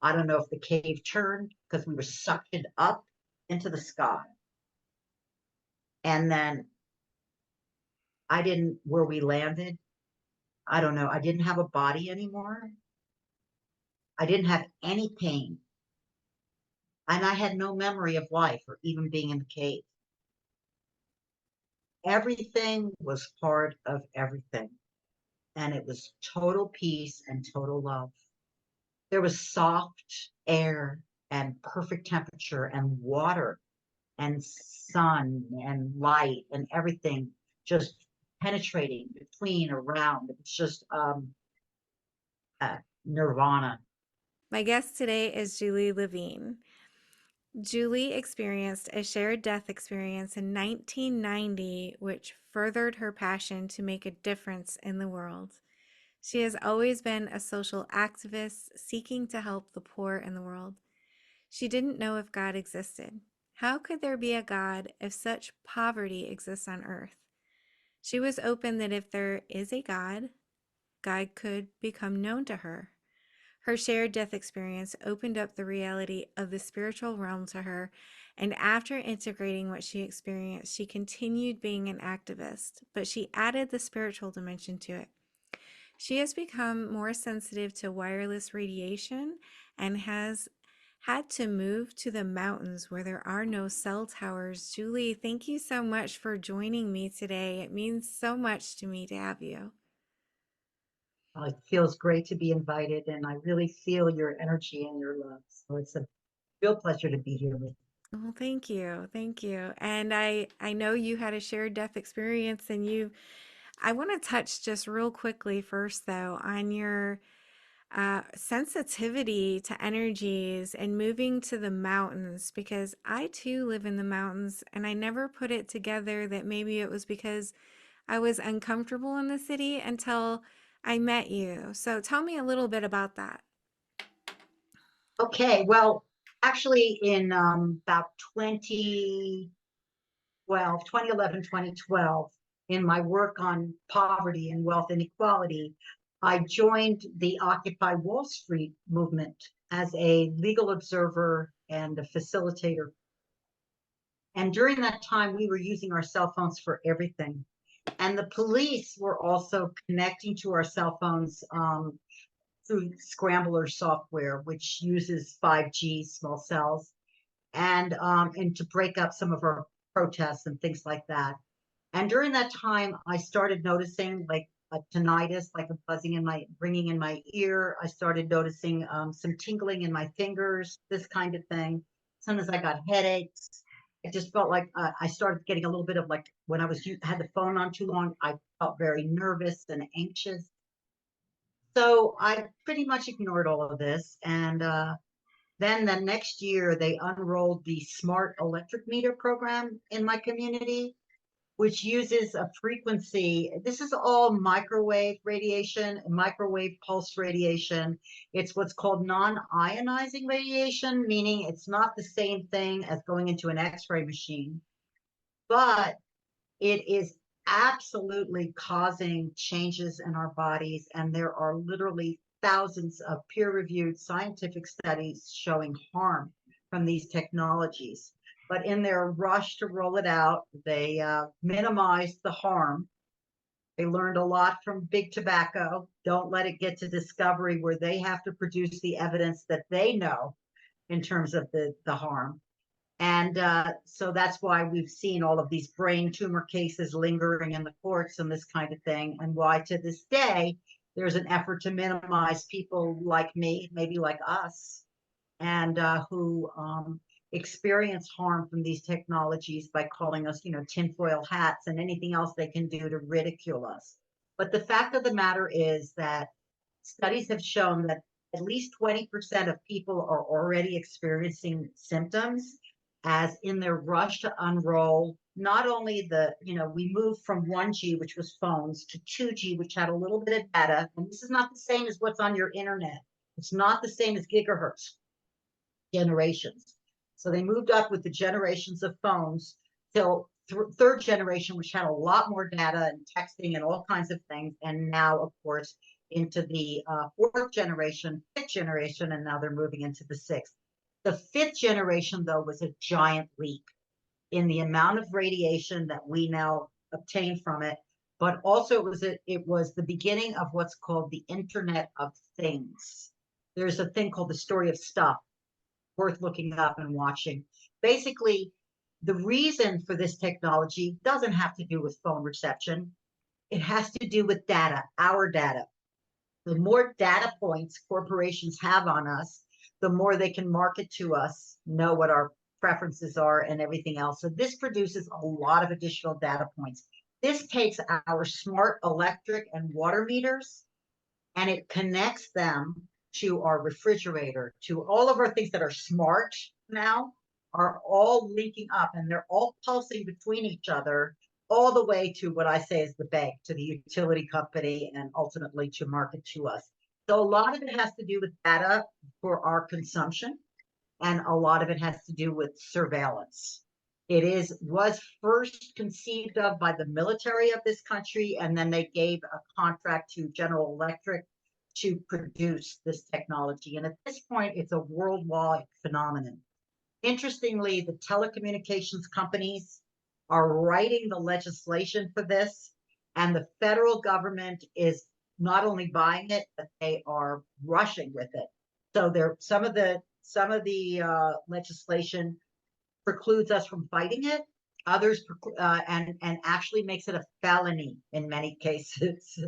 I don't know if the cave turned because we were suctioned up into the sky. And then where we landed, I don't know. I didn't have a body anymore. I didn't have any pain. And I had no memory of life or even being in the cave. Everything was part of everything. And it was total peace and total love. There was soft air and perfect temperature and water and sun and light and everything just penetrating between, around. It's just nirvana. My guest today is Julie Levine. Julie experienced a shared death experience in 1990, which furthered her passion to make a difference in the world. She has always been a social activist seeking to help the poor in the world. She didn't know if God existed. How could there be a God if such poverty exists on earth? She was open that if there is a God, God could become known to her. Her shared death experience opened up the reality of the spiritual realm to her, and after integrating what she experienced, she continued being an activist, but she added the spiritual dimension to it. She has become more sensitive to wireless radiation and has had to move to the mountains where there are no cell towers. Julie, thank you so much for joining me today. It means so much to me to have you. It feels great to be invited, and I really feel your energy and your love. So it's a real pleasure to be here with you. Well, thank you. Thank you. And I know you had a shared death experience and I want to touch just real quickly first though on your sensitivity to energies and moving to the mountains because I too live in the mountains and I never put it together that maybe it was because I was uncomfortable in the city until I met you. So tell me a little bit about that. Okay, well, actually, in about 2011, 2012, in my work on poverty and wealth inequality, I joined the Occupy Wall Street movement as a legal observer and a facilitator. And during that time, we were using our cell phones for everything. And the police were also connecting to our cell phones through Scrambler software, which uses 5G small cells, and to break up some of our protests and things like that. And during that time, I started noticing like a tinnitus, like a buzzing in my, ringing in my ear. I started noticing some tingling in my fingers, this kind of thing. Sometimes I got headaches. It just felt like I started getting a little bit of like when I had the phone on too long, I felt very nervous and anxious. So I pretty much ignored all of this. And then the next year, they unrolled the smart electric meter program in my community, which uses a frequency. This is all microwave radiation, microwave pulse radiation. It's what's called non-ionizing radiation, meaning it's not the same thing as going into an X-ray machine, but it is absolutely causing changes in our bodies. And there are literally thousands of peer-reviewed scientific studies showing harm from these technologies. But in their rush to roll it out, they minimized the harm. They learned a lot from big tobacco. Don't let it get to discovery where they have to produce the evidence that they know in terms of the harm. And so that's why we've seen all of these brain tumor cases lingering in the courts and this kind of thing, and why to this day there's an effort to minimize people like me, maybe like us, and who experience harm from these technologies by calling us, tinfoil hats and anything else they can do to ridicule us. But the fact of the matter is that studies have shown that at least 20% of people are already experiencing symptoms as in their rush to unroll not only we moved from 1G, which was phones, to 2G, which had a little bit of data. And this is not the same as what's on your internet. It's not the same as gigahertz generations. So they moved up with the generations of phones till third generation, which had a lot more data and texting and all kinds of things. And now, of course, into the fourth generation, fifth generation, and now they're moving into the sixth. The fifth generation, though, was a giant leap in the amount of radiation that we now obtain from it, but also it was the beginning of what's called the Internet of Things. There's a thing called the story of stuff, worth looking up and watching. Basically, the reason for this technology doesn't have to do with phone reception. It has to do with data, our data. The more data points corporations have on us, the more they can market to us, know what our preferences are and everything else. So this produces a lot of additional data points. This takes our smart electric and water meters and it connects them to our refrigerator, to all of our things that are smart now are all linking up and they're all pulsing between each other all the way to what I say is the bank, to the utility company, and ultimately to market to us. So a lot of it has to do with data for our consumption, and a lot of it has to do with surveillance. Was first conceived of by the military of this country, and then they gave a contract to General Electric to produce this technology. And at this point, it's a worldwide phenomenon. Interestingly, the telecommunications companies are writing the legislation for this, and the federal government is not only buying it, but they are rushing with it. So there, some of the legislation precludes us from fighting it. Others and actually makes it a felony in many cases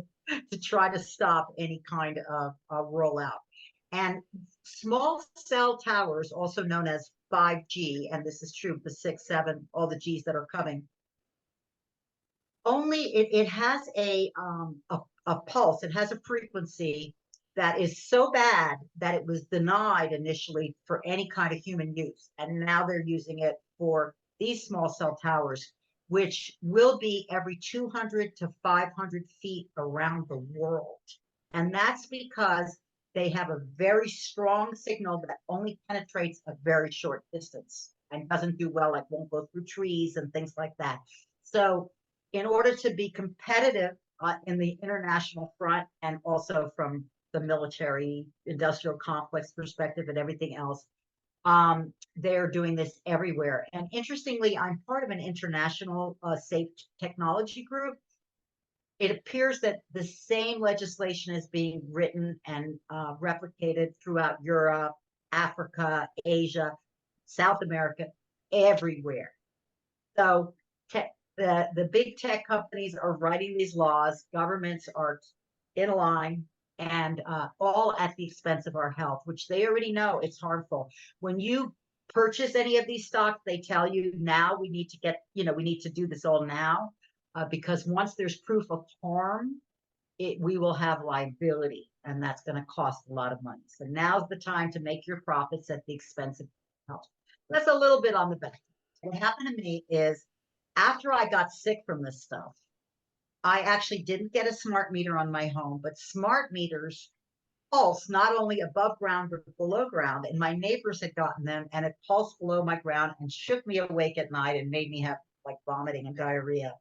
to try to stop any kind of rollout. And small cell towers, also known as 5G, and this is true, the 6, 7, all the G's that are coming, only it has a pulse, it has a frequency that is so bad that it was denied initially for any kind of human use. And now they're using it for these small cell towers, which will be every 200 to 500 feet around the world. And that's because they have a very strong signal that only penetrates a very short distance and doesn't do well, like won't go through trees and things like that. So in order to be competitive in the international front and also from the military industrial complex perspective and everything else, they're doing this everywhere. And interestingly, I'm part of an international safe technology group. It appears that the same legislation is being written and replicated throughout Europe, Africa, Asia, South America, everywhere. So the big tech companies are writing these laws, governments are in line, and all at the expense of our health, which they already know it's harmful. When you purchase any of these stocks, they tell you now we need to get, we need to do this all now. Because once there's proof of harm, we will have liability, and that's going to cost a lot of money. So now's the time to make your profits at the expense of health. That's a little bit on the back. What happened to me is after I got sick from this stuff, I actually didn't get a smart meter on my home, but smart meters pulse not only above ground but below ground, and my neighbors had gotten them, and it pulsed below my ground and shook me awake at night and made me have like vomiting and diarrhea.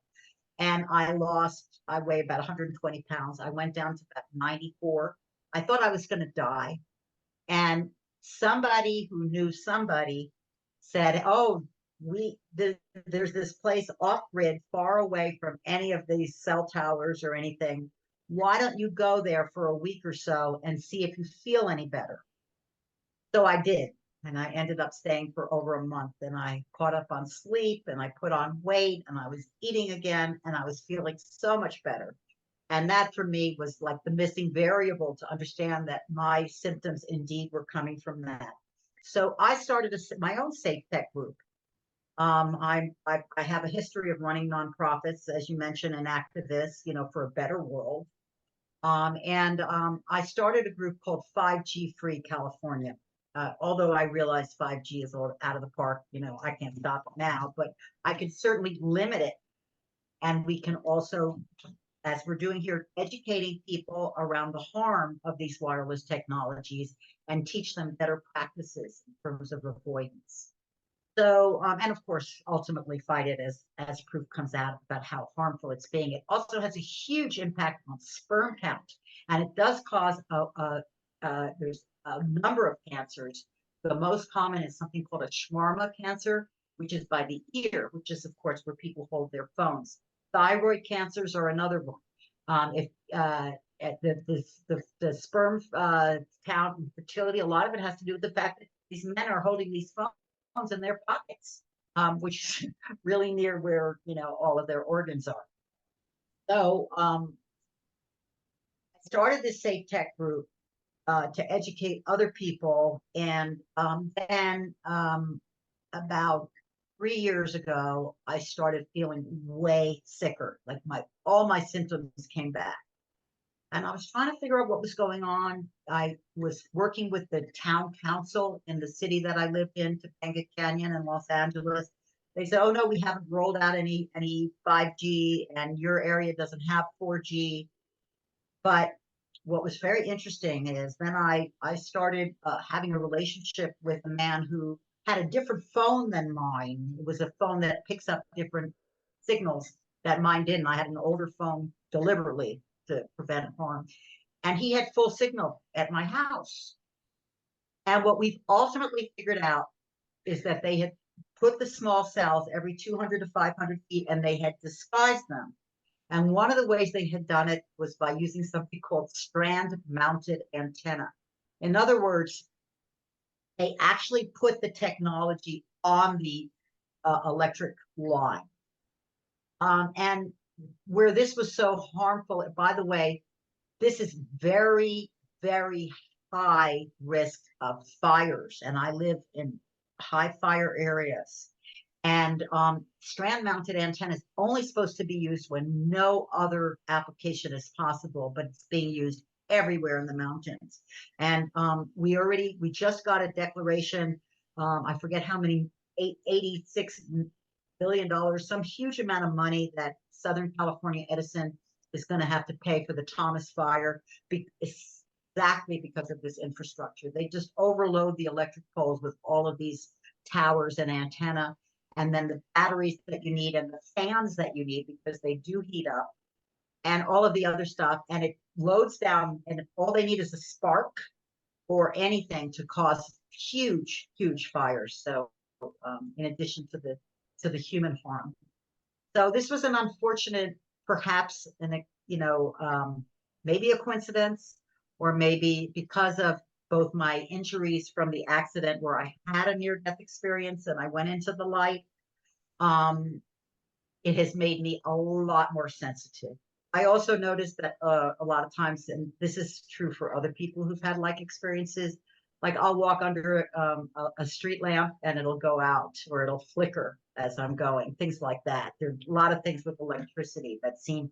And I weigh about 120 pounds. I went down to about 94. I thought I was going to die. And somebody who knew somebody said, oh, there's this place off grid, far away from any of these cell towers or anything. Why don't you go there for a week or so and see if you feel any better? So I did. And I ended up staying for over a month, and I caught up on sleep and I put on weight and I was eating again and I was feeling so much better. And that for me was like the missing variable to understand that my symptoms indeed were coming from that. So I started my own safe tech group. I have a history of running nonprofits, as you mentioned, and activists, for a better world. I started a group called 5G Free California. Although I realize 5G is all out of the park, I can't stop it now, but I can certainly limit it. And we can also, as we're doing here, educating people around the harm of these wireless technologies and teach them better practices in terms of avoidance. So, and of course, ultimately fight it as proof comes out about how harmful it's being. It also has a huge impact on sperm count, and it does cause there's a number of cancers. The most common is something called a shawarma cancer, which is by the ear, which is of course where people hold their phones. Thyroid cancers are another one. If the sperm count and fertility, a lot of it has to do with the fact that these men are holding these phones in their pockets, which is really near where all of their organs are. So I started this safe tech group to educate other people, and then about 3 years ago, I started feeling way sicker. Like all my symptoms came back. And I was trying to figure out what was going on. I was working with the town council in the city that I lived in, Topanga Canyon in Los Angeles. They said, "Oh no, we haven't rolled out any 5G, and your area doesn't have 4G." But what was very interesting is then I started having a relationship with a man who had a different phone than mine. It was a phone that picks up different signals that mine didn't. I had an older phone deliberately to prevent harm. And he had full signal at my house. And what we've ultimately figured out is that they had put the small cells every 200 to 500 feet, and they had disguised them. And one of the ways they had done it was by using something called strand mounted antenna. In other words, they actually put the technology on the electric line. And where this was so harmful, by the way, this is very, very high risk of fires. And I live in high fire areas. And strand mounted antenna is only supposed to be used when no other application is possible, but it's being used everywhere in the mountains. And we just got a declaration, I forget how many, $86 billion, some huge amount of money that Southern California Edison is going to have to pay for the Thomas fire, exactly because of this infrastructure. They just overload the electric poles with all of these towers and antenna, and then the batteries that you need and the fans that you need, because they do heat up, and all of the other stuff. And it loads down, and all they need is a spark or anything to cause huge, huge fires. So in addition to the human harm. So this was an unfortunate, perhaps, maybe a coincidence, or maybe because of both my injuries from the accident where I had a near-death experience and I went into the light, it has made me a lot more sensitive. I also noticed that a lot of times, and this is true for other people who've had like experiences, like I'll walk under a street lamp and it'll go out, or it'll flicker as I'm going, things like that. There are a lot of things with electricity that seem,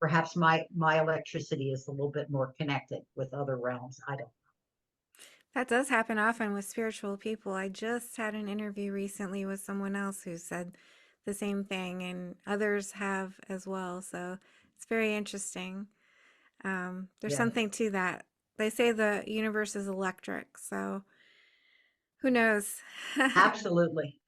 perhaps my electricity is a little bit more connected with other realms. I don't. That does happen often with spiritual people. I just had an interview recently with someone else who said the same thing, and others have as well. So it's very interesting. There's Yeah, something to that. They say the universe is electric, so who knows? absolutely.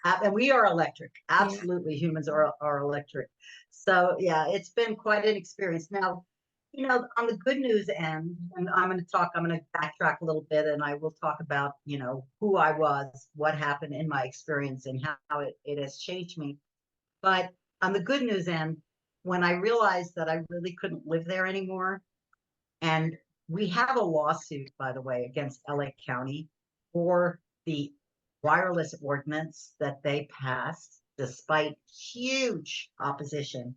And we are electric. Yeah. Absolutely, humans are electric. So yeah, it's been quite an experience. Now, on the good news end, and I'm going to backtrack a little bit, and I will talk about, who I was, what happened in my experience, and how it has changed me. But on the good news end, when I realized that I really couldn't live there anymore, and we have a lawsuit, by the way, against LA County for the wireless ordinance that they passed, despite huge opposition,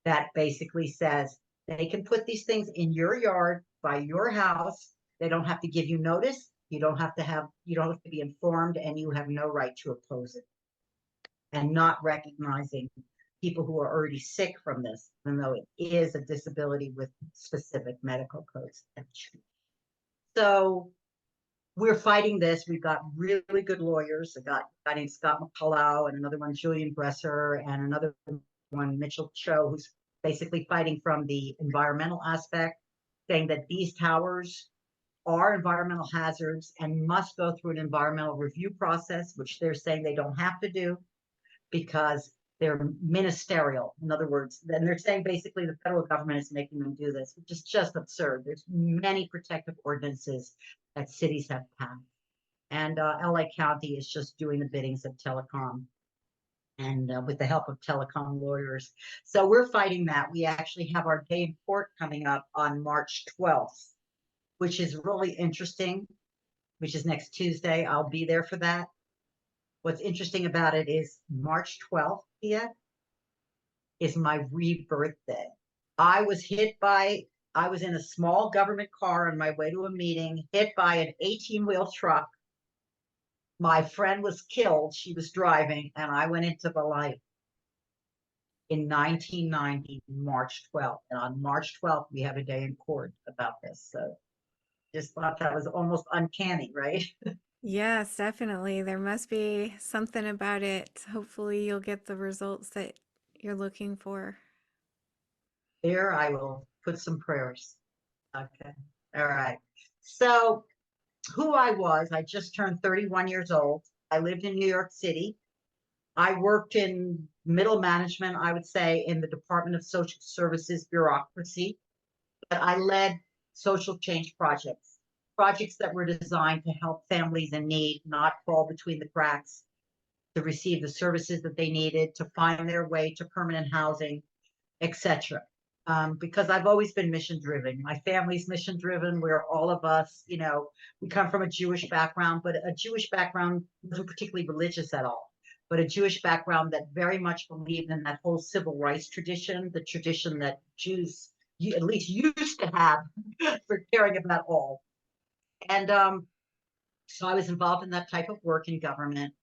that basically says they can put these things in your yard by your house. They don't have to give you notice. You don't have to be informed, and you have no right to oppose it. And not recognizing people who are already sick from this, even though it is a disability with specific medical codes. So we're fighting this. We've got really good lawyers. I got a guy named Scott McCullough, and another one, Julian Bresser, and another one, Mitchell Cho, who's basically fighting from the environmental aspect, saying that these towers are environmental hazards and must go through an environmental review process, which they're saying they don't have to do because they're ministerial. In other words, then they're saying basically the federal government is making them do this, which is just absurd. There's many protective ordinances that cities have passed. And LA County is just doing the biddings of telecom and with the help of telecom lawyers. So we're fighting that. We actually have our day in court coming up on March 12th, which is really interesting, which is next Tuesday. I'll be there for that. What's interesting about it is March 12th, Pia, is my rebirth day. I was in a small government car on my way to a meeting, hit by an 18-wheel truck. My friend was killed. She was driving, and I went into the light in 1990, March 12th. And on March 12th, we have a day in court about this. So just thought that was almost uncanny, right? Yes, definitely. There must be something about it. Hopefully, you'll get the results that you're looking for. There, I will put some prayers. Okay. All right. So who I just turned 31 years old. I lived in New York City. I worked in middle management, I would say, in the Department of Social Services bureaucracy, but I led social change projects, projects that were designed to help families in need not fall between the cracks, to receive the services that they needed, to find their way to permanent housing, etc. Because I've always been mission driven. My family's mission driven. We're all of us, we come from a Jewish background, but a Jewish background wasn't particularly religious at all, but a Jewish background that very much believed in that whole civil rights tradition, the tradition that Jews at least used to have for caring about all. And so I was involved in that type of work in government.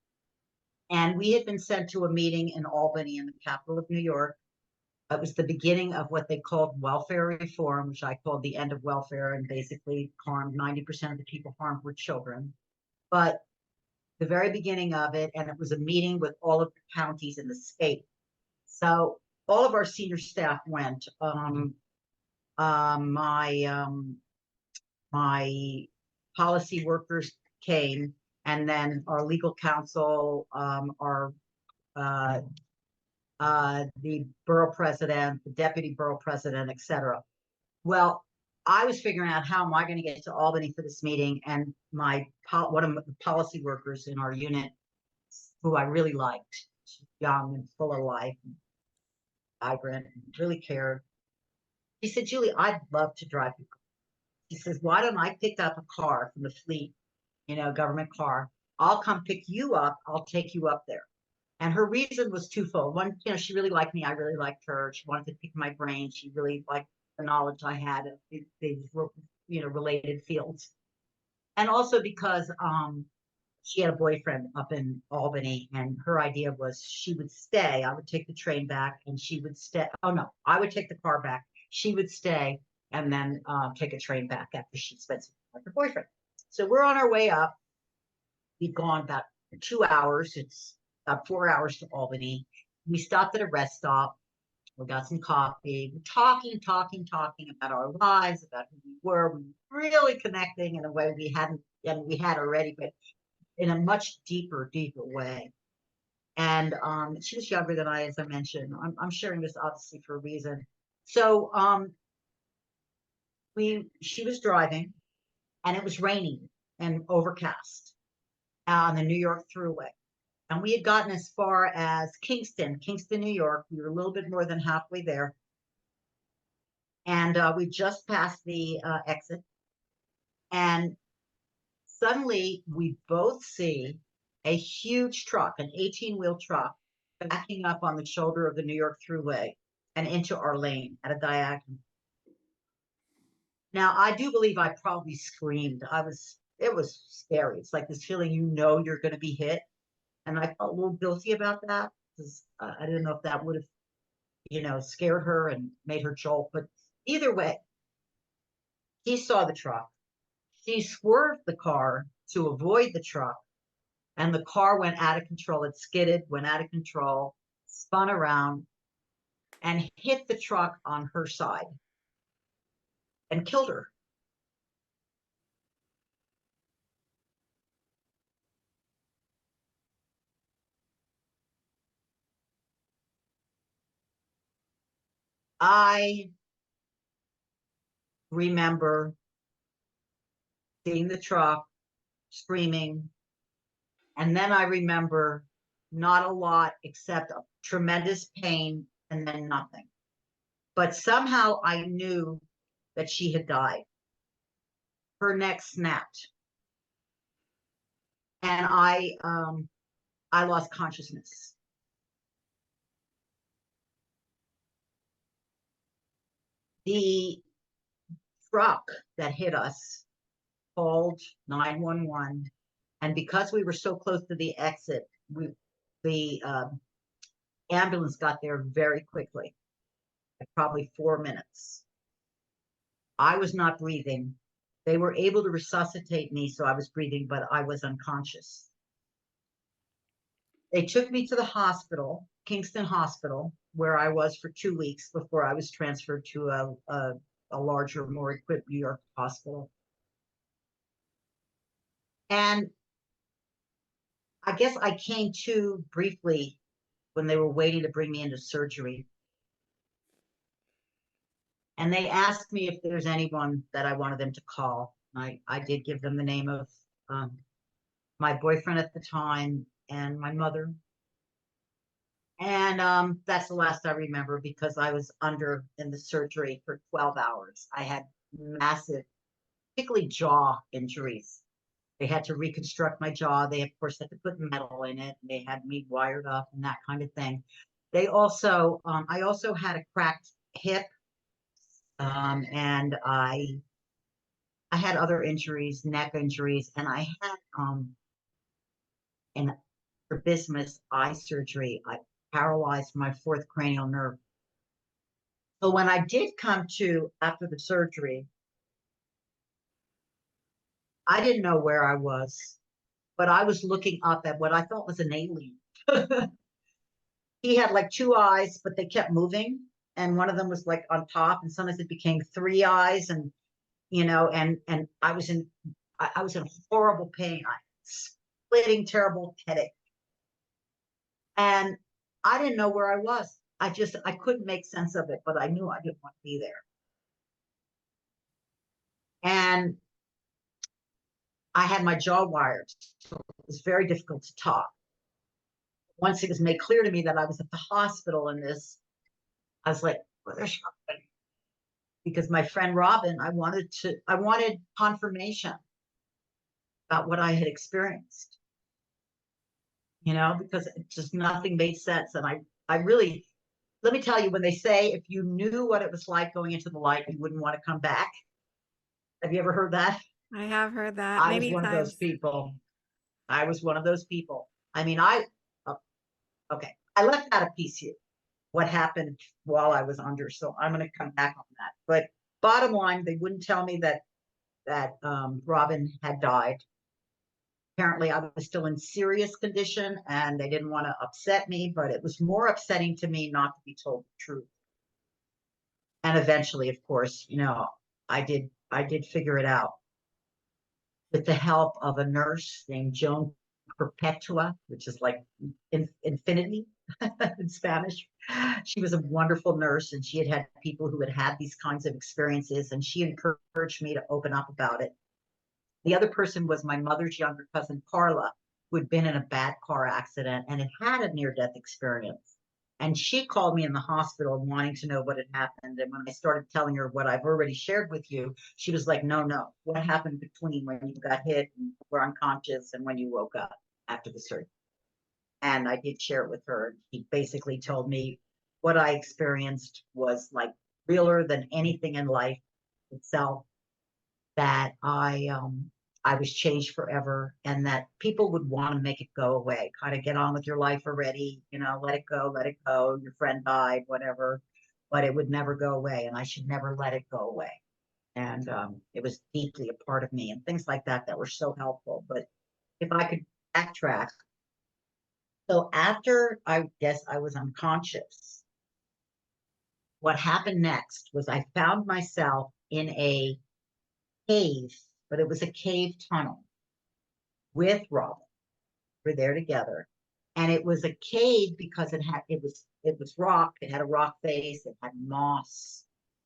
And we had been sent to a meeting in Albany, in the capital of New York. It was the beginning of what they called welfare reform, which I called the end of welfare, and basically harmed 90% of the people harmed were children. But the very beginning of it, and it was a meeting with all of the counties in the state. So all of our senior staff went. My policy workers came, and then our legal counsel, the borough president, the deputy borough president, etc. Well, I was figuring out how am I going to get to Albany for this meeting, and one of the policy workers in our unit, who I really liked, she's young and full of life, and vibrant, and really cared. She said, "Julie, I'd love to drive you." She says, "Why don't I pick up a car from the fleet, government car? I'll come pick you up. I'll take you up there." And her reason was twofold. One, she really liked me. I really liked her. She wanted to pick my brain. She really liked the knowledge I had of these, related fields. And also because she had a boyfriend up in Albany, and her idea was she would stay. I would take the train back, and she would stay. Oh, no, I would take the car back. She would stay and then take a train back after she spent some time with her boyfriend. So we're on our way up. We've gone about 2 hours. It's about 4 hours to Albany. We stopped at a rest stop. We got some coffee. We're talking about our lives, about who we were. We were really connecting in a way we had already, but in a much deeper way. And she was younger than I, as I mentioned. I'm sharing this obviously for a reason. So she was driving, and it was raining and overcast on the New York Thruway. And we had gotten as far as Kingston, New York. We were a little bit more than halfway there. And we just passed the exit. And suddenly we both see a huge truck, an 18-wheel truck, backing up on the shoulder of the New York Thruway and into our lane at a diagonal. Now, I do believe I probably screamed. It was scary. It's like this feeling, you're going to be hit. And I felt a little guilty about that because I didn't know if that would have, scared her and made her jolt. But either way, he saw the truck. She swerved the car to avoid the truck, and the car went out of control. It skidded, went out of control, spun around, and hit the truck on her side and killed her. I remember seeing the truck, screaming, and then I remember not a lot except a tremendous pain and then nothing. But somehow I knew that she had died. Her neck snapped, and I lost consciousness. The truck that hit us called 911, and because we were so close to the exit, the ambulance got there very quickly, like probably 4 minutes. I was not breathing. They were able to resuscitate me, so I was breathing, but I was unconscious. They took me to the hospital, Kingston Hospital, where I was for 2 weeks before I was transferred to a larger, more equipped New York hospital. And I guess I came to briefly when they were waiting to bring me into surgery. And they asked me if there's anyone that I wanted them to call. I did give them the name of my boyfriend at the time and my mother. And that's the last I remember because I was under in the surgery for 12 hours. I had massive, particularly jaw injuries. They had to reconstruct my jaw. They, of course, had to put metal in it. They had me wired up and that kind of thing. They also, I also had a cracked hip, and I had other injuries, neck injuries, and I had an strabismus eye surgery. I paralyzed my fourth cranial nerve. So when I did come to after the surgery, I didn't know where I was, but I was looking up at what I thought was an alien. He had like two eyes, but they kept moving, and one of them was like on top, and sometimes it became three eyes, and and I was in horrible pain. I splitting terrible headache, and I didn't know where I was. I couldn't make sense of it, but I knew I didn't want to be there. And I had my jaw wired, so it was very difficult to talk. Once it was made clear to me that I was at the hospital in this, I was like, well, there's something. Because my friend Robin, I wanted confirmation about what I had experienced, because it just nothing made sense. And I really, let me tell you, when they say if you knew what it was like going into the light, you wouldn't want to come back. Have you ever heard that? I have heard that I was many one of those times. people. I was one of those people. I mean, oh, okay. I left out a piece here, what happened while I was under. So I'm going to come back on that. But bottom line, they wouldn't tell me that Robin had died. Apparently, I was still in serious condition, and they didn't want to upset me. But it was more upsetting to me not to be told the truth. And eventually, of course, I did figure it out with the help of a nurse named Joan Perpetua, which is like infinity in Spanish. She was a wonderful nurse, and she had people who had these kinds of experiences, and she encouraged me to open up about it. The other person was my mother's younger cousin, Carla, who had been in a bad car accident and had a near-death experience. And she called me in the hospital wanting to know what had happened. And when I started telling her what I've already shared with you, she was like, no, what happened between when you got hit and were unconscious and when you woke up after the surgery? And I did share it with her. She basically told me what I experienced was like realer than anything in life itself, that I was changed forever, and that people would want to make it go away, kind of get on with your life already, let it go, your friend died, whatever, but it would never go away, and I should never let it go away. And it was deeply a part of me, and things like that were so helpful. But if I could backtrack, so after I guess I was unconscious, what happened next was I found myself in a cave, but it was a cave tunnel with Robin. We're there together. And it was a cave because it was rock, it had a rock face, it had moss,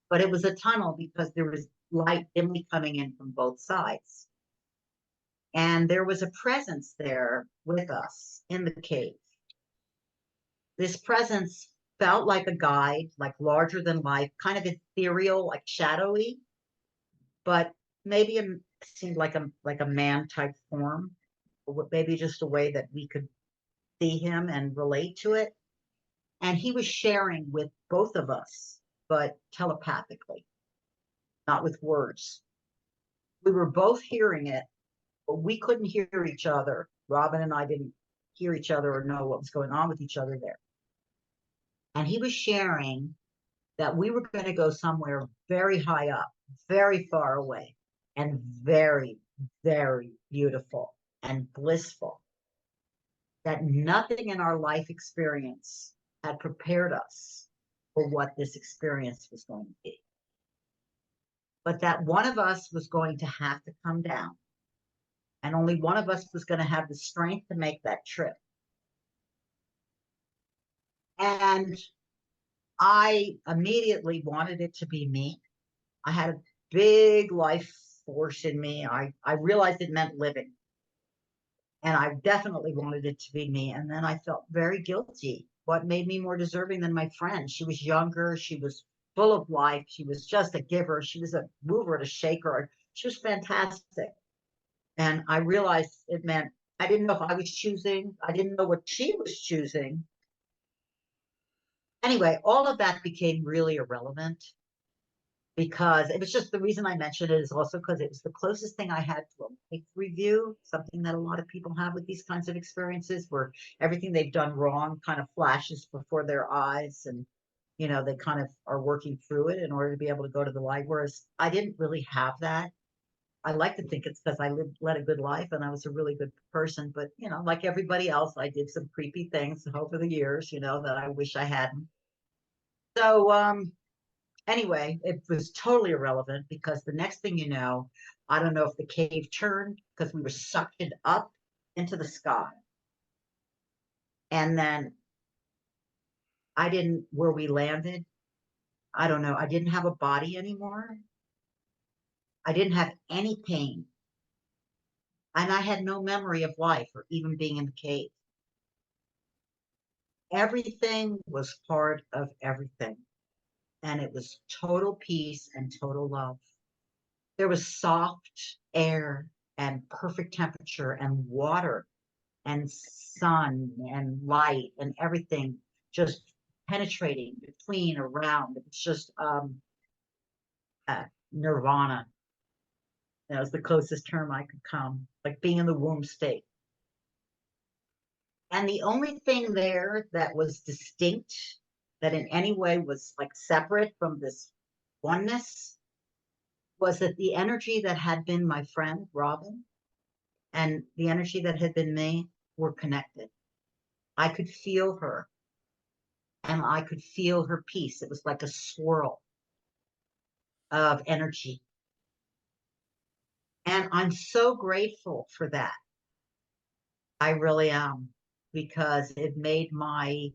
but it was a tunnel because there was light dimly coming in from both sides. And there was a presence there with us in the cave. This presence felt like a guide, like larger than life, kind of ethereal, like shadowy, but maybe seemed like a man type form, or maybe just a way that we could see him and relate to it. And he was sharing with both of us, but telepathically, not with words. We were both hearing it, but we couldn't hear each other. Robin and I didn't hear each other or know what was going on with each other there. And he was sharing that we were going to go somewhere very high up, very far away, and very, very beautiful and blissful. That nothing in our life experience had prepared us for what this experience was going to be. But that one of us was going to have to come down, and only one of us was going to have the strength to make that trip. And I immediately wanted it to be me. I had a big life force in me. I realized it meant living. And I definitely wanted it to be me. And then I felt very guilty. What made me more deserving than my friend? She was younger. She was full of life. She was just a giver. She was a mover and a shaker. She was fantastic. And I realized it meant I didn't know if I was choosing. I didn't know what she was choosing. Anyway, all of that became really irrelevant because it was just the reason I mentioned it is also because it was the closest thing I had to a life review, something that a lot of people have with these kinds of experiences where everything they've done wrong kind of flashes before their eyes and, you know, they kind of are working through it in order to be able to go to the light. Whereas I didn't really have that. I like to think it's because I led a good life and I was a really good person. But, you know, like everybody else, I did some creepy things over the years, you know, that I wish I hadn't. So, anyway, it was totally irrelevant because the next thing you know, I don't know if the cave turned because we were sucked up into the sky. And then I didn't, where we landed, I don't know, I didn't have a body anymore. I didn't have any pain. And I had no memory of life or even being in the cave. Everything was part of everything. And it was total peace and total love. There was soft air and perfect temperature and water and sun and light and everything just penetrating between around. It's just nirvana. That was the closest term I could come, like being in the womb state. And the only thing there that was distinct, that in any way was like separate from this oneness, was that the energy that had been my friend Robin and the energy that had been me were connected. I could feel her and I could feel her peace. It was like a swirl of energy. And I'm so grateful for that. I really am, because it made my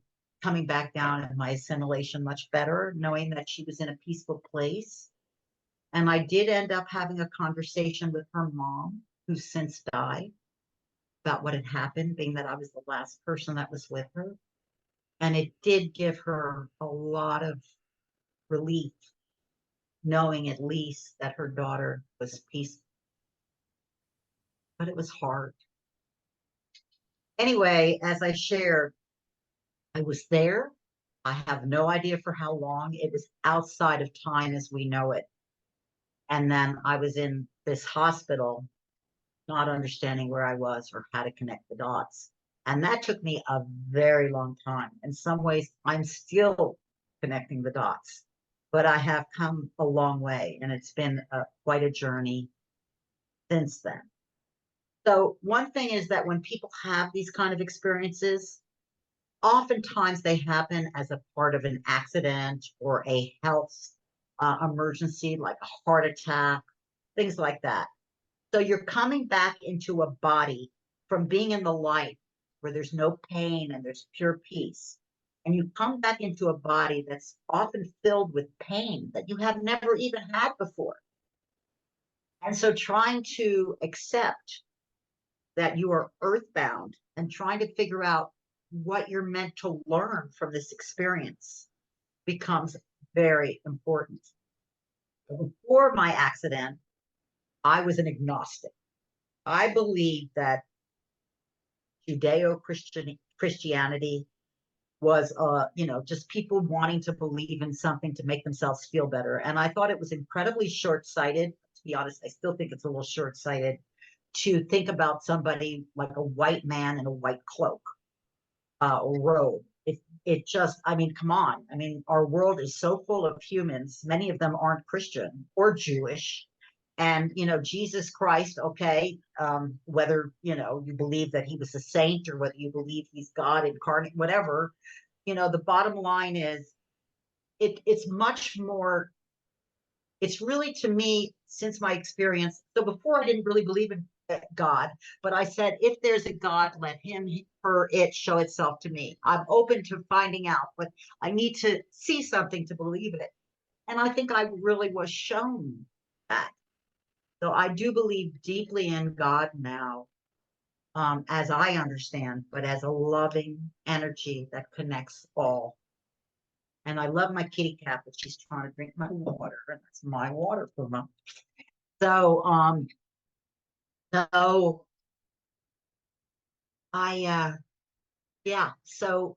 coming back down and my assimilation much better, knowing that she was in a peaceful place. And I did end up having a conversation with her mom, who's since died, about what had happened, being that I was the last person that was with her. And it did give her a lot of relief, knowing at least that her daughter was peaceful. But it was hard. Anyway, as I shared, I was there. I have no idea for how long. It was outside of time as we know it. And then I was in this hospital, not understanding where I was or how to connect the dots. And that took me a very long time. In some ways, I'm still connecting the dots, but I have come a long way, and it's been quite a journey since then. So one thing is that when people have these kind of experiences, oftentimes they happen as a part of an accident or a health emergency, like a heart attack, things like that. So you're coming back into a body from being in the light where there's no pain and there's pure peace. And you come back into a body that's often filled with pain that you have never even had before. And so trying to accept that you are earthbound and trying to figure out what you're meant to learn from this experience becomes very important. Before my accident, I was an agnostic. I believed that Judeo-Christianity was, just people wanting to believe in something to make themselves feel better. And I thought it was incredibly short-sighted. To be honest, I still think it's a little short-sighted to think about somebody like a white man in a white cloak or robe. It just, I mean, come on. I mean, our world is so full of humans. Many of them aren't Christian or Jewish. And, Jesus Christ, okay, whether, you believe that he was a saint or whether you believe he's God incarnate, whatever, the bottom line is it's much more, it's really to me, since my experience. So before I didn't really believe in God, but I said, if there's a God, let him, her, it show itself to me. I'm open to finding out, but I need to see something to believe in it. And I think I really was shown that. So I do believe deeply in God now, as I understand, but as a loving energy that connects all. And I love my kitty cat, but she's trying to drink my water, and that's my water for them. So, so yeah. So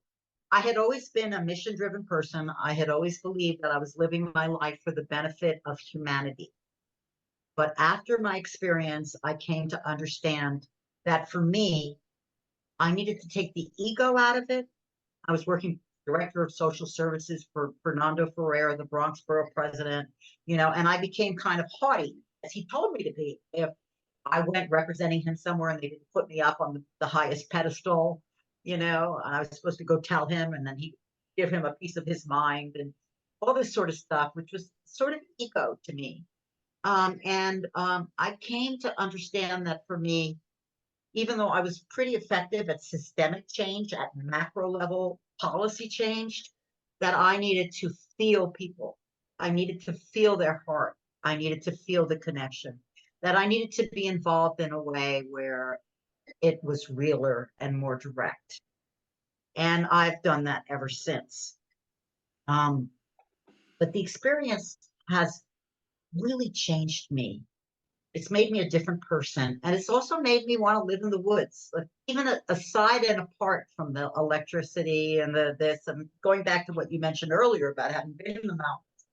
I had always been a mission-driven person. I had always believed that I was living my life for the benefit of humanity. But after my experience, I came to understand that for me, I needed to take the ego out of it. I was working director of social services for Fernando Ferrer, the Bronx borough president, and I became kind of haughty, as he told me to be. If I went representing him somewhere and they didn't put me up on the highest pedestal, and I was supposed to go tell him, and then he'd give him a piece of his mind and all this sort of stuff, which was sort of ego to me. I came to understand that for me, even though I was pretty effective at systemic change, at macro level policy change, that I needed to feel people. I needed to feel their heart. I needed to feel the connection, that I needed to be involved in a way where it was realer and more direct. And I've done that ever since. But the experience has really changed me. It's made me a different person. And it's also made me want to live in the woods, like even aside and apart from the electricity and this, and going back to what you mentioned earlier about having been in the mountains.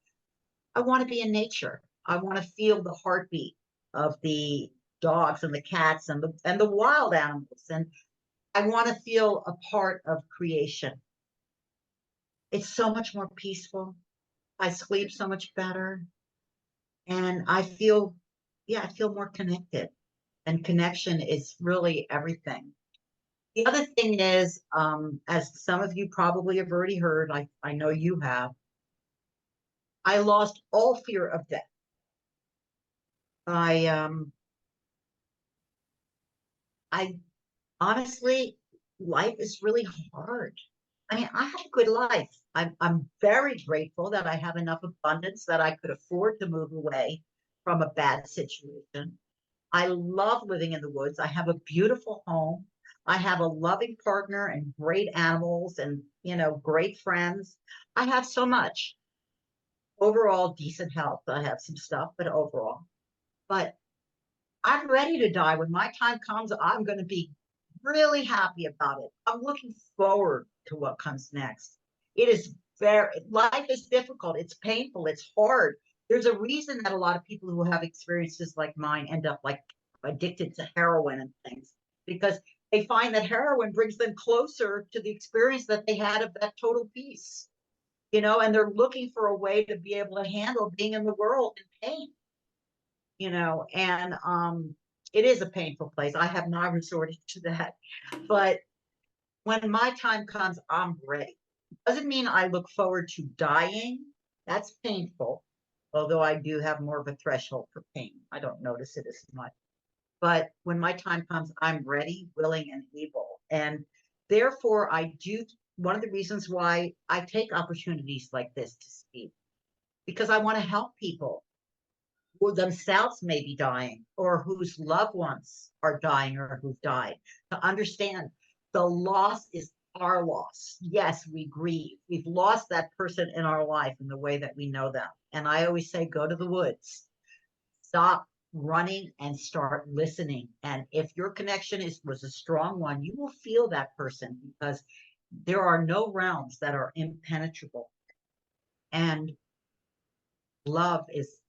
I want to be in nature. I want to feel the heartbeat of the dogs and the cats and the wild animals. And I want to feel a part of creation. It's so much more peaceful. I sleep so much better. And I feel more connected. And connection is really everything. The other thing is, as some of you probably have already heard, I know you have, I lost all fear of death. I I honestly, life is really hard. I mean, I have a good life. I'm very grateful that I have enough abundance that I could afford to move away from a bad situation. I love living in the woods. I have a beautiful home. I have a loving partner and great animals and, great friends. I have so much. Overall, decent health. I have some stuff, but overall. But I'm ready to die. When my time comes, I'm going to be really happy about it. I'm looking forward to what comes next. It is life is difficult. It's painful. It's hard. There's a reason that a lot of people who have experiences like mine end up like addicted to heroin and things, because they find that heroin brings them closer to the experience that they had of that total peace, and they're looking for a way to be able to handle being in the world in pain, and it is a painful place. I have not resorted to that, but when my time comes, I'm ready. Doesn't mean I look forward to dying. That's painful, although I do have more of a threshold for pain. I don't notice it as much. But when my time comes, I'm ready, willing, and able. And therefore, one of the reasons why I take opportunities like this to speak, because I want to help people who themselves may be dying or whose loved ones are dying or who've died, to understand the loss is our loss. Yes, we grieve. We've lost that person in our life in the way that we know them. And I always say, go to the woods, stop running and start listening. And if your connection was a strong one, you will feel that person, because there are no realms that are impenetrable. And love is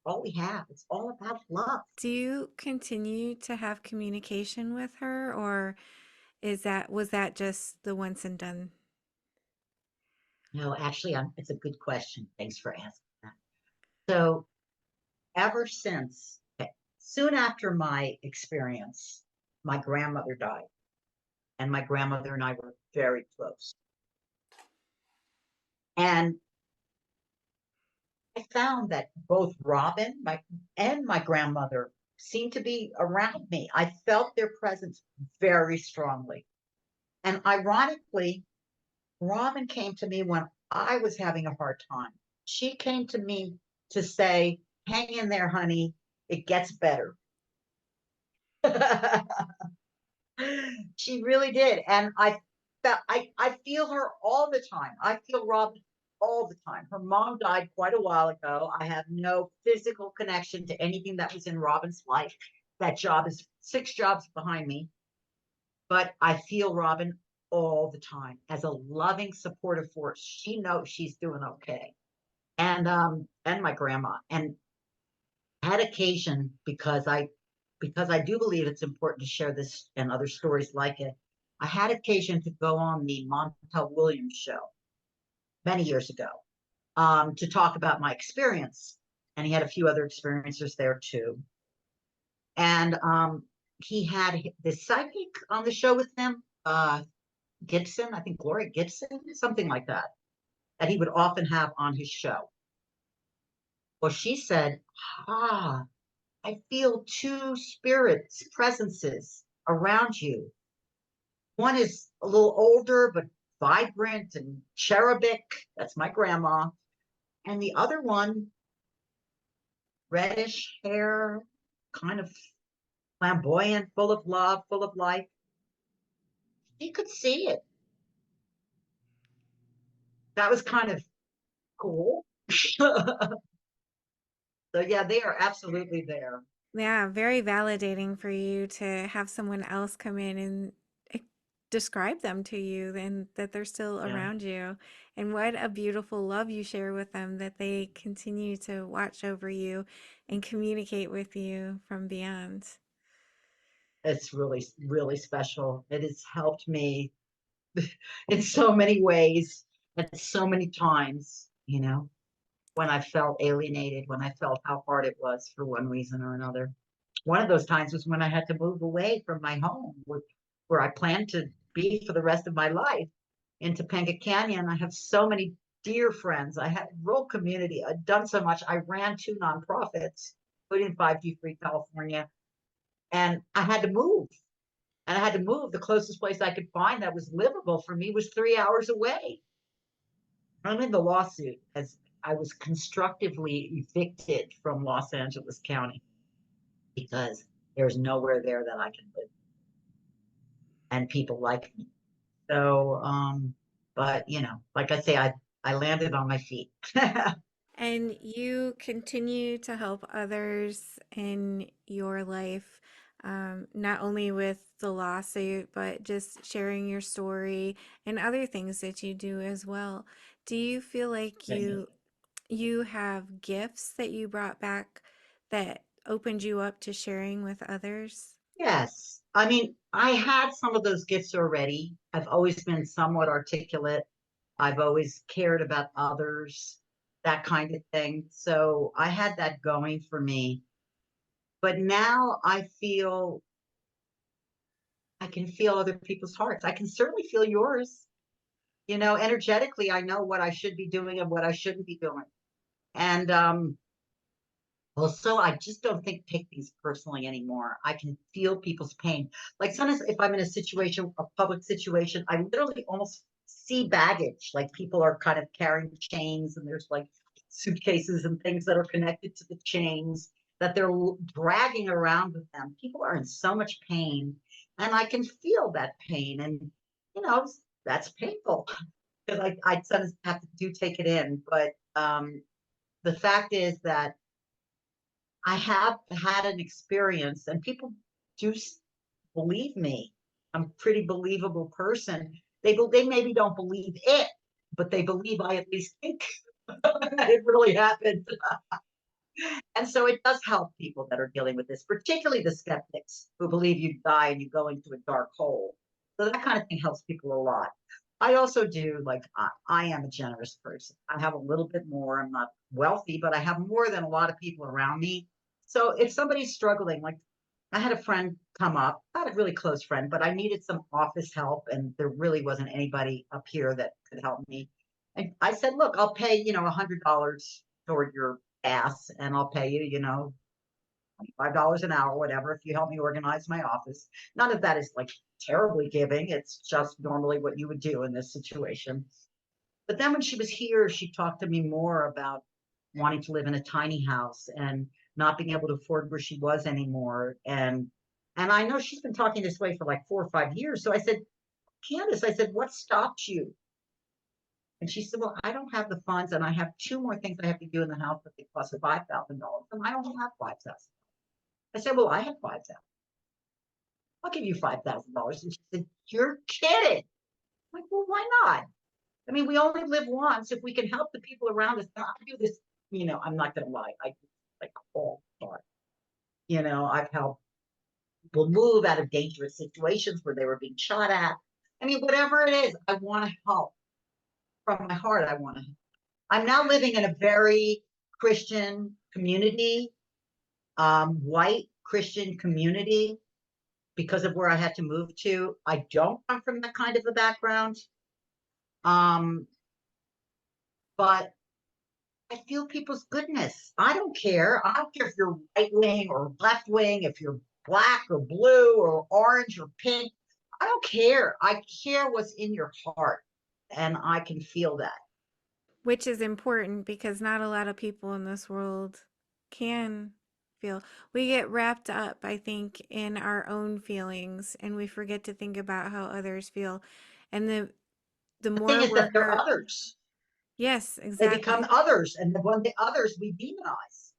all we have. It's all about love. Do you continue to have communication with her, or was that just the once and done? No, actually, it's a good question. Thanks for asking that. So, ever since, okay, soon after my experience, my grandmother died, and my grandmother and I were very close. And I found that both Robin and my grandmother seemed to be around me. I felt their presence very strongly. And ironically, Robin came to me when I was having a hard time. She came to me to say, hang in there, honey. It gets better. She really did. And I feel her all the time. I feel Robin all the time. Her mom died quite a while ago. I have no physical connection to anything that was in Robin's life. That job is 6 jobs behind me. But I feel Robin all the time as a loving, supportive force. She knows she's doing okay. And my grandma. And had occasion, because I do believe it's important to share this and other stories like it. I had occasion to go on the Montel Williams show many years ago, to talk about my experience. And he had a few other experiencers there too. And he had this psychic on the show with him, Gibson, I think Gloria Gibson, something like that he would often have on his show. Well, she said, ah, I feel two spirits, presences around you. One is a little older, but vibrant and cherubic. That's my grandma. And the other one, reddish hair, kind of flamboyant, full of love, full of life. She could see it. That was kind of cool. So, yeah, they are absolutely there. Yeah, very validating for you to have someone else come in and e- describe them to you and that they're still Yeah, around you. And what a beautiful love you share with them that they continue to watch over you and communicate with you from beyond. it's really, really special. It has helped me in so many ways at so many times, when I felt alienated, when I felt how hard it was for one reason or another. One of those times was when I had to move away from my home, where I planned to be for the rest of my life, in Topanga Canyon. I have so many dear friends. I had a rural community. I'd done so much. I ran 2 nonprofits, including 5G Free California, and I had to move. And I had to move. The closest place I could find that was livable for me was 3 hours away. I'm in the lawsuit as I was constructively evicted from Los Angeles County because there's nowhere there that I can live and people like me. So, but like I say, I landed on my feet. And you continue to help others in your life, not only with the lawsuit, but just sharing your story and other things that you do as well. Do you feel like you have gifts that you brought back that opened you up to sharing with others? Yes. I mean, I had some of those gifts already. I've always been somewhat articulate. I've always cared about others, that kind of thing. So I had that going for me. But now I can feel other people's hearts. I can certainly feel yours. Energetically, I know what I should be doing and what I shouldn't be doing. And Also, I just don't take things personally anymore. I can feel people's pain. Like sometimes if I'm in a situation, a public situation, I literally almost see baggage. Like people are kind of carrying chains and there's like suitcases and things that are connected to the chains that they're dragging around with them. People are in so much pain and I can feel that pain. And, you know, that's painful because I sometimes have to do take it in. But the fact is that I have had an experience, and people do believe me. I'm a pretty believable person. They maybe don't believe it, but they believe I at least think it really happened. And so it does help people that are dealing with this, particularly the skeptics who believe you die and you go into a dark hole. So that kind of thing helps people a lot. I also do, like, I am a generous person. I have a little bit more. I'm not wealthy, but I have more than a lot of people around me. So if somebody's struggling, like I had a friend come up, not a really close friend, but I needed some office help, and there really wasn't anybody up here that could help me. And I said, look, I'll pay, $100 toward your ass, and I'll pay you, $5 an hour, whatever, if you help me organize my office. None of that is like terribly giving. It's just normally what you would do in this situation. But then when she was here, she talked to me more about wanting to live in a tiny house and not being able to afford where she was anymore. And I know she's been talking this way for like 4 or 5 years. So I said, Candace, I said, what stopped you? And she said, well, I don't have the funds and I have two more things I have to do in the house that they cost $5,000. And I don't have 5,000. I said, well, I have 5,000. I'll give you $5,000. And she said, you're kidding. I'm like, well, why not? I mean, we only live once. If we can help the people around us, I do this, I'm not going to lie. I do like all the time. I've helped people move out of dangerous situations where they were being shot at. I mean, whatever it is, I want to help from my heart. I want to. I'm now living in a very Christian community, white Christian community, because of where I had to move to. I don't come from that kind of a background. But I feel people's goodness. I don't care. I don't care if you're right wing or left wing, if you're black or blue or orange or pink. I don't care. I care what's in your heart. And I can feel that. Which is important because not a lot of people in this world can feel. We get wrapped up, I think, in our own feelings and we forget to think about how others feel. And the The thing more is we're that they're hurt. others. Yes, They become exactly. others. And when the others we demonize.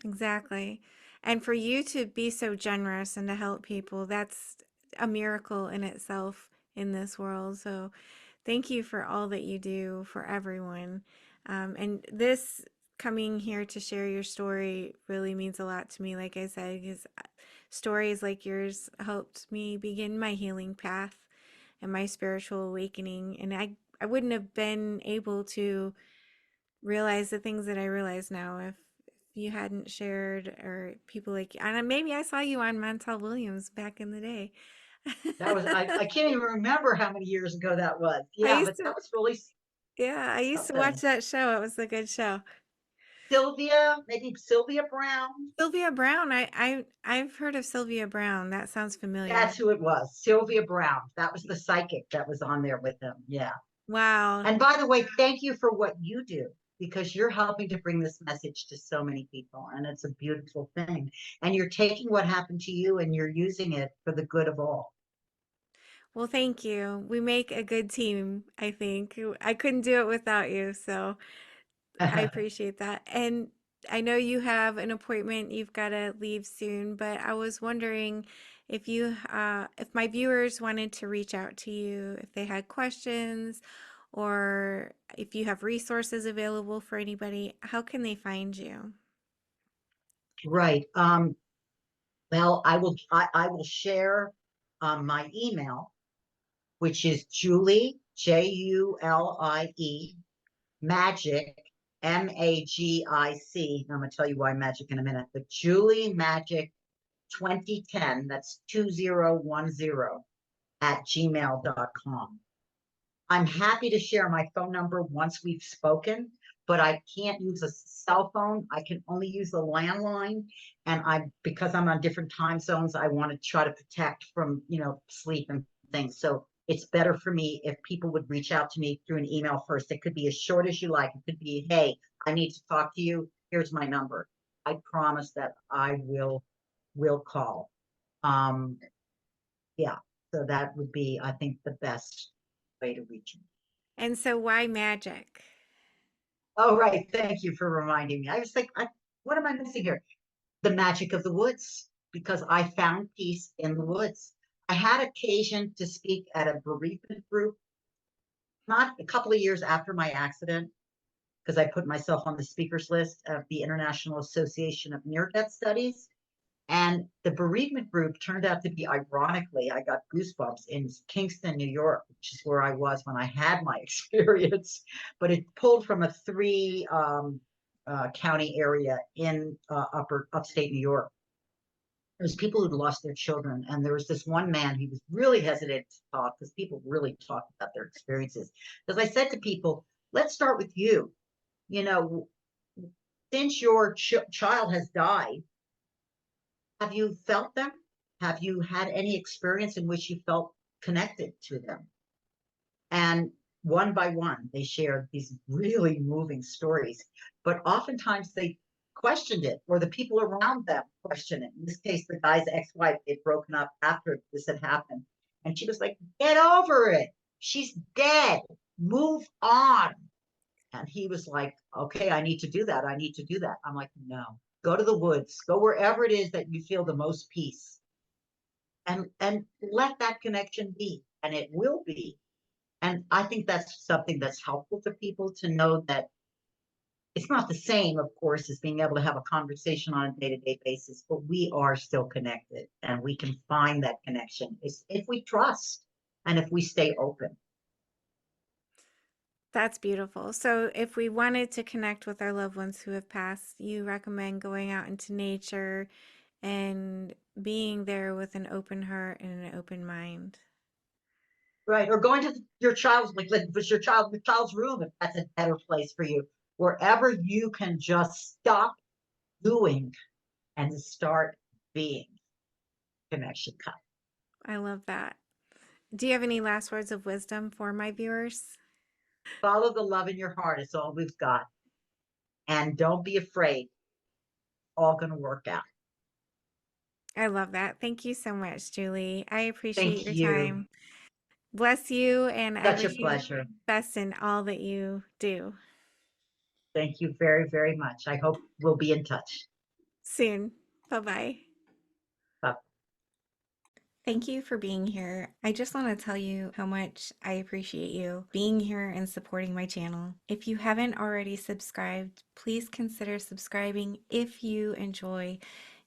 Exactly. And for you to be so generous and to help people, that's a miracle in itself in this world. So thank you for all that you do for everyone. And this coming here to share your story really means a lot to me, like I said, because stories like yours helped me begin my healing path and my spiritual awakening. And I wouldn't have been able to realize the things that I realize now if you hadn't shared or people like you. And maybe I saw you on Montel Williams back in the day. That was, I can't even remember how many years ago that was. I Yeah, used but to, that was really yeah, I used to watch something. that show. It was a good show. Sylvia, maybe Sylvia Brown. Sylvia Brown. I've heard of Sylvia Brown. That sounds familiar. That's who it was. Sylvia Brown. That was the psychic that was on there with him. Yeah. Wow. And by the way, thank you for what you do because you're helping to bring this message to so many people. And it's a beautiful thing. And you're taking what happened to you and you're using it for the good of all. Well, thank you. We make a good team, I think. I couldn't do it without you, so I appreciate that. And I know you have an appointment, you've got to leave soon, but I was wondering if my viewers wanted to reach out to you, if they had questions, or if you have resources available for anybody, how can they find you? Right. Well, I will share my email, which is Julie, Julie, magic, Magic. I'm going to tell you why magic in a minute, but Julie Magic 2010, that's 2010 at gmail.com. I'm happy to share my phone number once we've spoken, but I can't use a cell phone. I can only use the landline. And because I'm on different time zones, I want to try to protect from, sleep and things. So it's better for me if people would reach out to me through an email first. It could be as short as you like. It could be, hey, I need to talk to you. Here's my number. I promise that I will call. Yeah. So that would be, I think, the best way to reach me. And so why magic? Oh, right. Thank you for reminding me. I was like, what am I missing here? The magic of the woods, because I found peace in the woods. I had occasion to speak at a bereavement group, not a couple of years after my accident, because I put myself on the speakers list of the International Association of Near-Death Studies. And the bereavement group turned out to be, ironically, I got goosebumps in Kingston, New York, which is where I was when I had my experience. But it pulled from a three county area in upstate New York. There's people who'd lost their children, and there was this one man. He was really hesitant to talk because people really talk about their experiences. Because I said to people, let's start with you. You know, since your child has died, have you felt them? Have you had any experience in which you felt connected to them? And one by one, they shared these really moving stories. But oftentimes they questioned it, or the people around them questioned it. In this case, the guy's ex-wife, they'd broken up after this had happened. And she was like, get over it. She's dead. Move on. And he was like, okay, I need to do that. I need to do that. I'm like, no, go to the woods, go wherever it is that you feel the most peace, and let that connection be, and it will be. And I think that's something that's helpful to people to know that it's not the same, of course, as being able to have a conversation on a day-to-day basis, but we are still connected, and we can find that connection if we trust and if we stay open. That's beautiful. So, if we wanted to connect with our loved ones who have passed, you recommend going out into nature and being there with an open heart and an open mind. Right. Or going to your child's, like, if it's your child's room, if that's a better place for you, wherever you can just stop doing and start being. Connection cut. I love that. Do you have any last words of wisdom for my viewers? Follow the love in your heart. It's all we've got. And don't be afraid. All going to work out. I love that. Thank you so much, Julie. I appreciate Thank your you. time. Bless you, and I Such a wish you pleasure. best in all that you do. Thank you very, very much. I hope we'll be in touch. Soon. Bye bye. Bye. Thank you for being here. I just want to tell you how much I appreciate you being here and supporting my channel. If you haven't already subscribed, please consider subscribing if you enjoy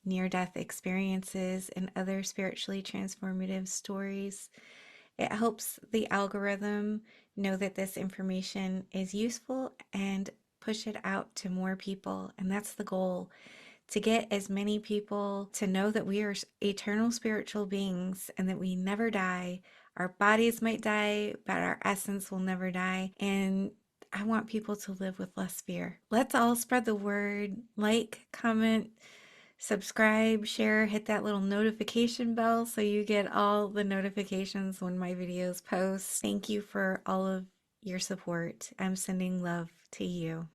near-death experiences and other spiritually transformative stories. It helps the algorithm know that this information is useful and push it out to more people. And that's the goal, to get as many people to know that we are eternal spiritual beings and that we never die. Our bodies might die, but our essence will never die. And I want people to live with less fear. Let's all spread the word. Like, comment, subscribe, share, hit that little notification bell so you get all the notifications when my videos post. Thank you for all of your support. I'm sending love to you.